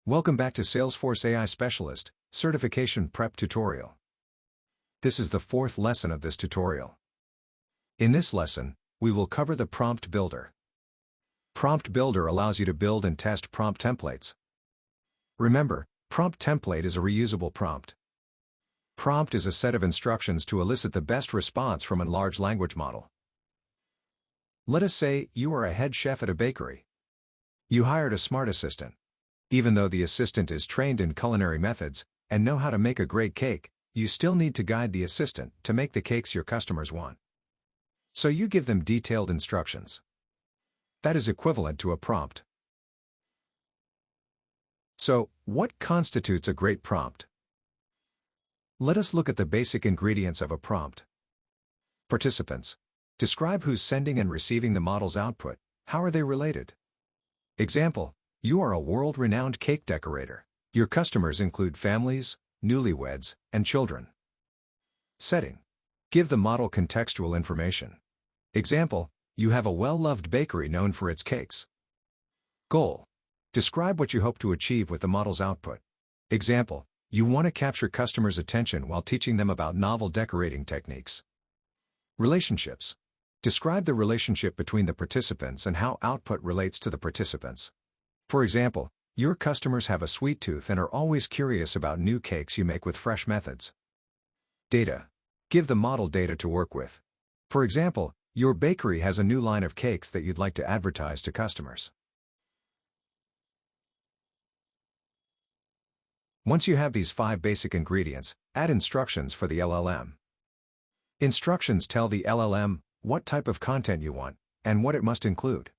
Welcome back to Salesforce AI Specialist Certification Prep Tutorial. This is the fourth lesson of this tutorial. In this lesson, we will cover the Prompt Builder. Prompt Builder allows you to build and test prompt templates. Remember, prompt template is a reusable prompt. Prompt is a set of instructions to elicit the best response from a large language model. Let us say you are a head chef at a bakery. You hired a smart assistant. Even though the assistant is trained in culinary methods and know how to make a great cake, you still need to guide the assistant to make the cakes your customers want. So you give them detailed instructions. That is equivalent to a prompt. So, what constitutes a great prompt? Let us look at the basic ingredients of a prompt. Participants. Describe who's sending and receiving the model's output. How are they related? Example. You are a world-renowned cake decorator. Your customers include families, newlyweds, and children. Setting. Give the model contextual information. Example, you have a well-loved bakery known for its cakes. Goal. Describe what you hope to achieve with the model's output. Example, you want to capture customers' attention while teaching them about novel decorating techniques. Relationships. Describe the relationship between the participants and how output relates to the participants. For example, your customers have a sweet tooth and are always curious about new cakes you make with fresh methods. Data. Give the model data to work with. For example, your bakery has a new line of cakes that you'd like to advertise to customers. Once you have these 5 basic ingredients, add instructions for the LLM. Instructions tell the LLM what type of content you want and what it must include.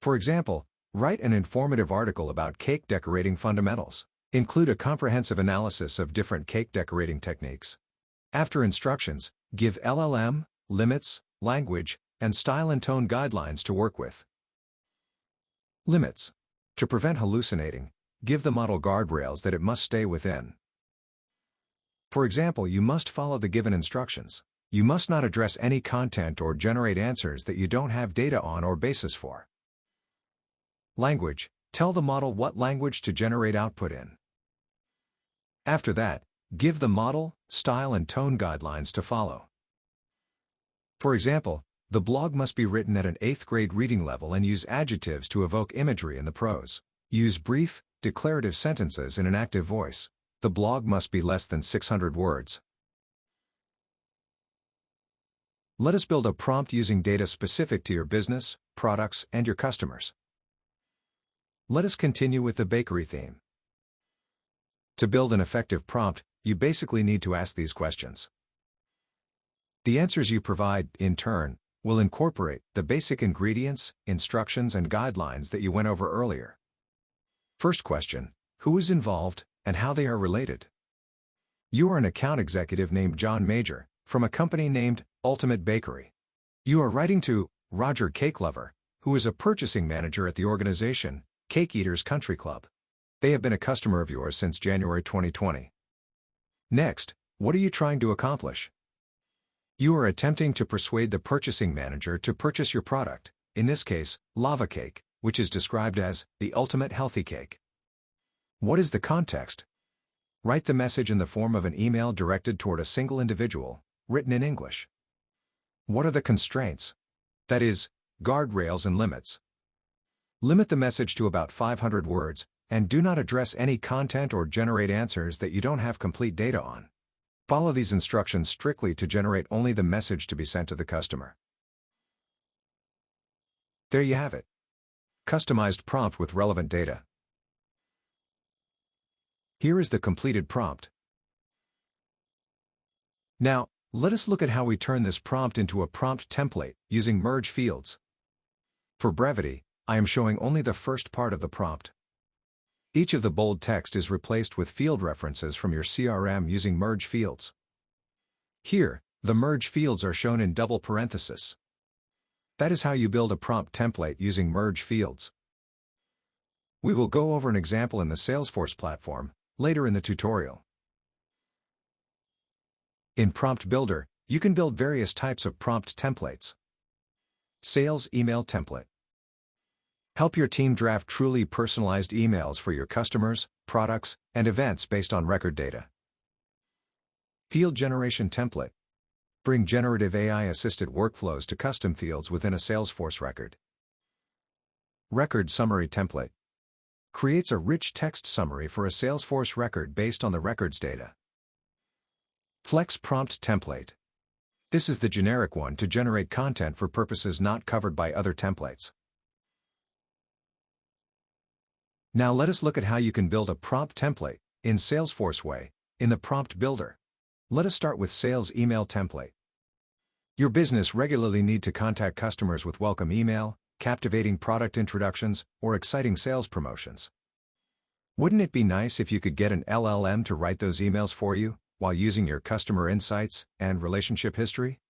For example, write an informative article about cake decorating fundamentals. Include a comprehensive analysis of different cake decorating techniques. After instructions, give LLM limits, language, and style and tone guidelines to work with. Limits. To prevent hallucinating, give the model guardrails that it must stay within. For example, you must follow the given instructions. You must not address any content or generate answers that you don't have data on or basis for. Language. Tell the model what language to generate output in. After that, give the model, style and tone guidelines to follow. For example, the blog must be written at an 8th grade reading level and use adjectives to evoke imagery in the prose. Use brief, declarative sentences in an active voice. The blog must be less than 600 words. Let us build a prompt using data specific to your business, products, and your customers. Let us continue with the bakery theme. To build an effective prompt, you basically need to ask these questions. The answers you provide, in turn, will incorporate the basic ingredients, instructions, and guidelines that you went over earlier. First question, who is involved, and how they are related? You are an account executive named John Major, from a company named Ultimate Bakery. You are writing to Roger Cake Lover, who is a purchasing manager at the organization Cake Eaters Country Club. They have been a customer of yours since January 2020. Next, what are you trying to accomplish? You are attempting to persuade the purchasing manager to purchase your product, in this case, lava cake, which is described as the ultimate healthy cake. What is the context? Write the message in the form of an email directed toward a single individual, written in English. What are the constraints? That is, guardrails and limits. Limit the message to about 500 words, and do not address any content or generate answers that you don't have complete data on. Follow these instructions strictly to generate only the message to be sent to the customer. There you have it. Customized prompt with relevant data. Here is the completed prompt. Now, let us look at how we turn this prompt into a prompt template using merge fields. For brevity, I am showing only the first part of the prompt. Each of the bold text is replaced with field references from your CRM using merge fields. Here, the merge fields are shown in double parentheses. That is how you build a prompt template using merge fields. We will go over an example in the Salesforce platform later in the tutorial. In Prompt Builder, you can build various types of prompt templates. Sales email template. Help your team draft truly personalized emails for your customers, products, and events based on record data. Field Generation Template. Bring generative AI-assisted workflows to custom fields within a Salesforce record. Record Summary Template. Creates a rich text summary for a Salesforce record based on the record's data. Flex Prompt Template. This is the generic one to generate content for purposes not covered by other templates. Now let us look at how you can build a prompt template, in Salesforce way, in the Prompt Builder. Let us start with Sales Email Template. Your business regularly need to contact customers with welcome email, captivating product introductions, or exciting sales promotions. Wouldn't it be nice if you could get an LLM to write those emails for you, while using your customer insights and relationship history?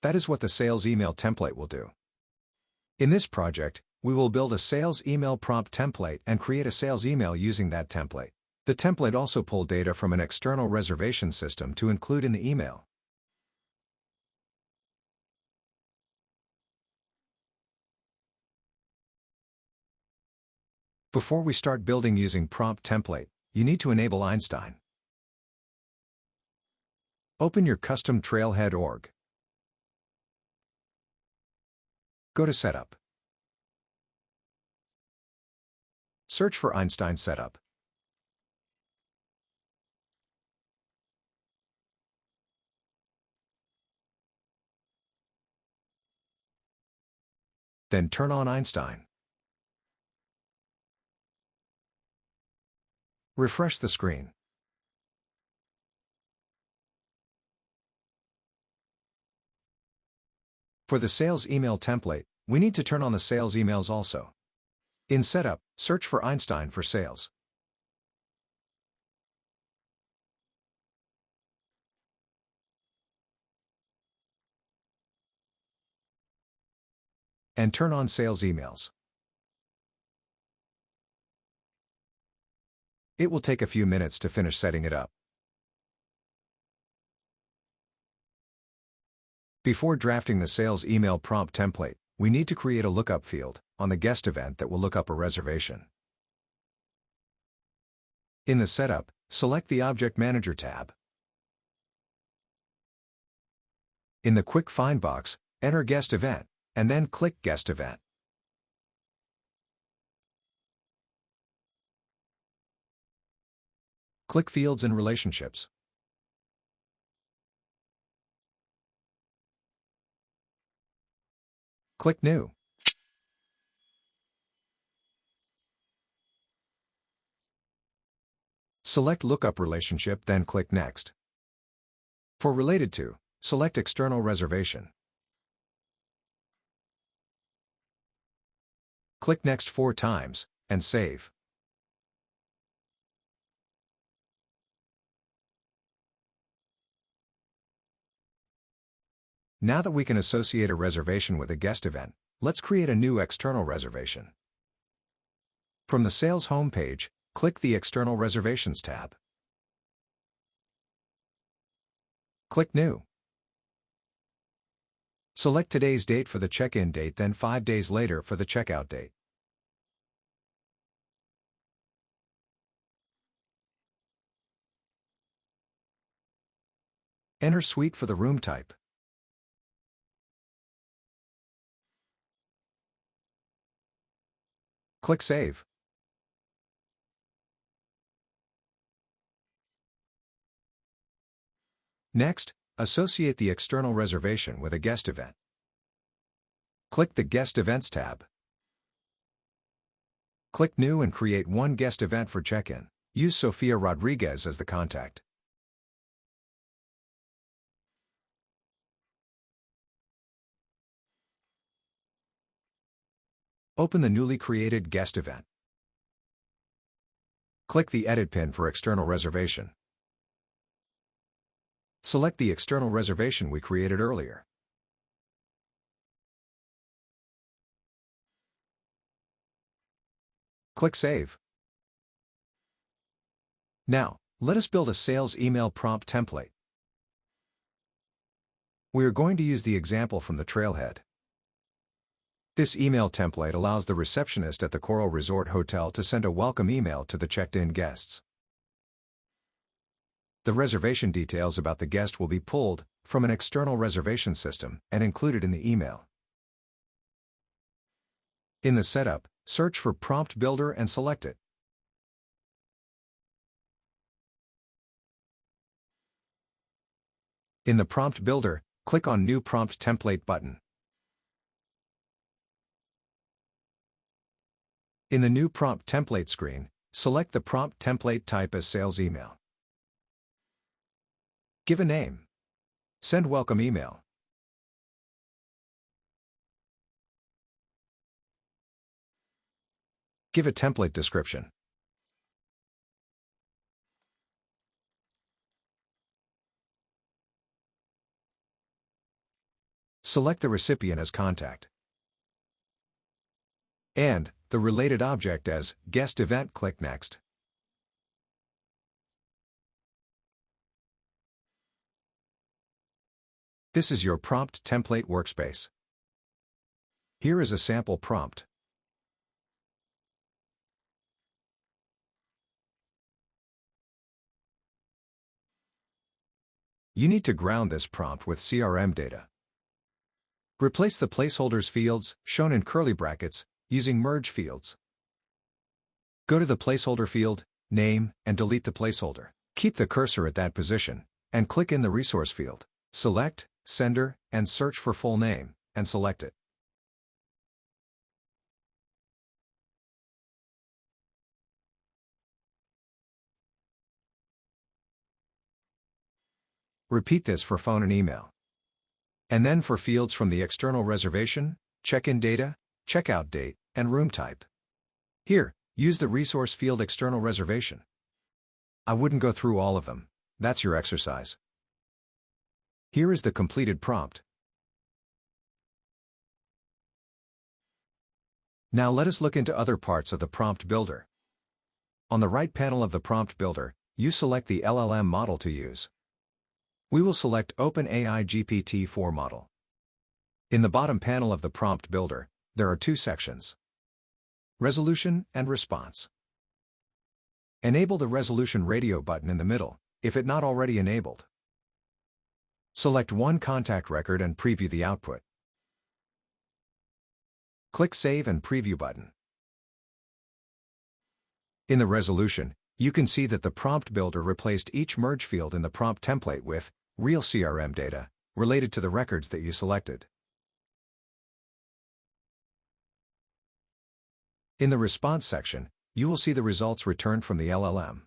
That is what the Sales Email Template will do. In this project, we will build a sales email prompt template and create a sales email using that template. The template also pulls data from an external reservation system to include in the email. Before we start building using prompt template, you need to enable Einstein. Open your custom Trailhead org. Go to Setup. Search for Einstein Setup. Then turn on Einstein. Refresh the screen. For the sales email template, we need to turn on the sales emails also. In Setup, search for Einstein for Sales. And turn on Sales Emails. It will take a few minutes to finish setting it up. Before drafting the sales email prompt template, we need to create a lookup field on the guest event that will look up a reservation. In the Setup, select the Object Manager tab. In the Quick Find box, enter Guest Event, and then click Guest Event. Click Fields and Relationships. Click New. Select Lookup Relationship, then click Next. For Related to, select External Reservation. Click Next 4 times, and save. Now that we can associate a reservation with a guest event, let's create a new external reservation. From the Sales homepage, click the External Reservations tab. Click New. Select today's date for the check-in date, then 5 days later for the checkout date. Enter suite for the room type. Click Save. Next, associate the external reservation with a guest event. Click the Guest Events tab. Click New and create one guest event for check-in. Use Sofia Rodriguez as the contact. Open the newly created guest event. Click the Edit pin for external reservation. Select the external reservation we created earlier. Click Save. Now, let us build a sales email prompt template. We are going to use the example from the Trailhead. This email template allows the receptionist at the Coral Resort Hotel to send a welcome email to the checked-in guests. The reservation details about the guest will be pulled from an external reservation system and included in the email. In the setup, search for Prompt Builder and select it. In the Prompt Builder, click on New Prompt Template button. In the New Prompt Template screen, select the prompt template type as Sales Email. Give a name. Send welcome email. Give a template description. Select the recipient as contact and the related object as guest event. Click Next. This is your prompt template workspace. Here is a sample prompt. You need to ground this prompt with CRM data. Replace the placeholders fields, shown in curly brackets, using merge fields. Go to the placeholder field, name, and delete the placeholder. Keep the cursor at that position, and click in the resource field. Select Sender, and search for full name, and select it. Repeat this for phone and email. And then for fields from the external reservation, check-in data, checkout date, and room type. Here, use the resource field external reservation. I wouldn't go through all of them. That's your exercise. Here is the completed prompt. Now let us look into other parts of the Prompt Builder. On the right panel of the Prompt Builder, you select the LLM model to use. We will select OpenAI GPT-4 model. In the bottom panel of the Prompt Builder, there are two sections: Resolution and Response. Enable the Resolution radio button in the middle, if it not already enabled. Select one contact record and preview the output. Click Save and Preview button. In the resolution, you can see that the Prompt Builder replaced each merge field in the prompt template with real CRM data related to the records that you selected. In the response section, you will see the results returned from the LLM.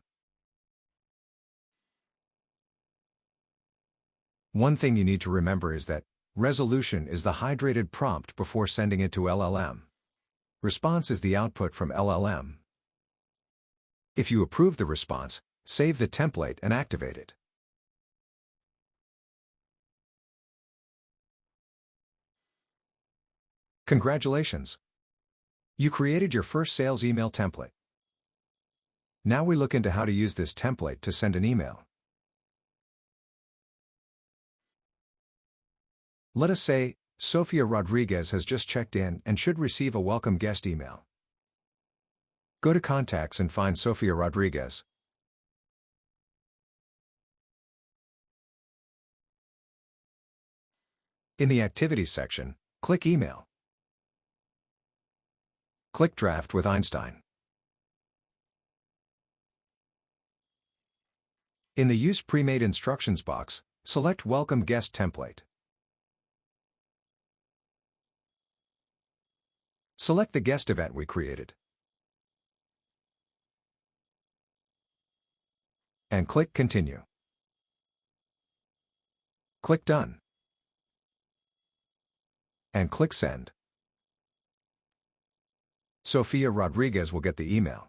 One thing you need to remember is that resolution is the hydrated prompt before sending it to LLM. Response is the output from LLM. If you approve the response, save the template and activate it. Congratulations! You created your first sales email template. Now we look into how to use this template to send an email. Let us say, Sofia Rodriguez has just checked in and should receive a welcome guest email. Go to Contacts and find Sofia Rodriguez. In the Activities section, click Email. Click Draft with Einstein. In the Use Pre-Made Instructions box, select Welcome Guest Template. Select the guest event we created. And click Continue. Click Done. And click Send. Sofia Rodriguez will get the email.